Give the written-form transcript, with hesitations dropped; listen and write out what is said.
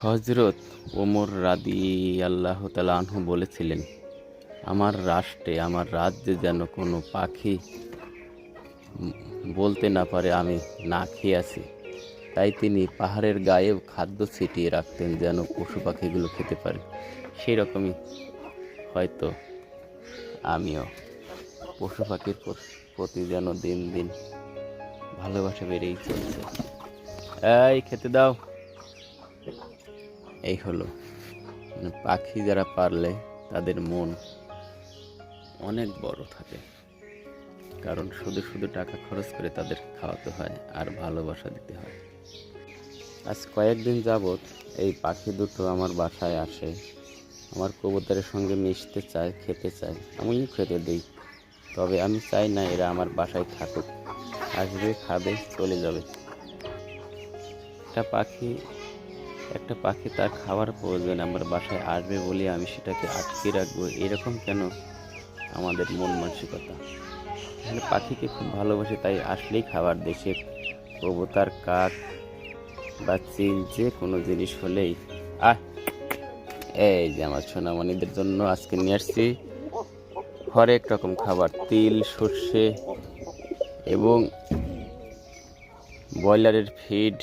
হযরত ওমর রাদিয়াল্লাহু তাআলা আনহু বলেছিলেন, আমার রাজ্যে যেন কোনো পাখি বলতে না পারে আমি না খেয়ে আছি। তাই তিনি পাহাড়ের গায়েও খাদ্য ছিটিয়ে রাখতেন যেন পশু পাখিগুলো খেতে পারে। সেই রকমই হয়তো আমিও পশু পাখির প্রতি যেন দিন দিন ভালোবাসা বেড়েই চলছে। এই খেতে দাও। এই হলো পাখি যারা পারলে তাদের মন অনেক বড় থাকে, কারণ শুধু শুধু টাকা খরচ করে তাদের খাওয়াতে হয় আর ভালোবাসা দিতে হয়। আজ কয়েকদিন যাবৎ এই পাখি দুটো আমার বাসায় আসে, আমার কবুতরের সঙ্গে মিশতে চায়, খেতে চায়, আমিও খেতে দিই। তবে আমি চাই না এরা আমার বাসায় থাকুক, আসবে, খাবে, চলে যাবে। একটা পাখি তার খাওয়ার প্রয়োজনে আমার বাসায় আসবে বলে আমি সেটাকে আটকে রাখবো, এরকম কেন আমাদের মন মানসিকতা? মানে পাখিকে খুব ভালোবাসি, তাই আসলেই খাবার দেশে কবুতর, কাক বা চিল যে কোনো জিনিস হলেই এই যে আমার সোনামণিদের জন্য আজকে নিয়ে আসছি হরেক রকম খাবার, তিল, সর্ষে এবং ব্রয়লারের ফিড।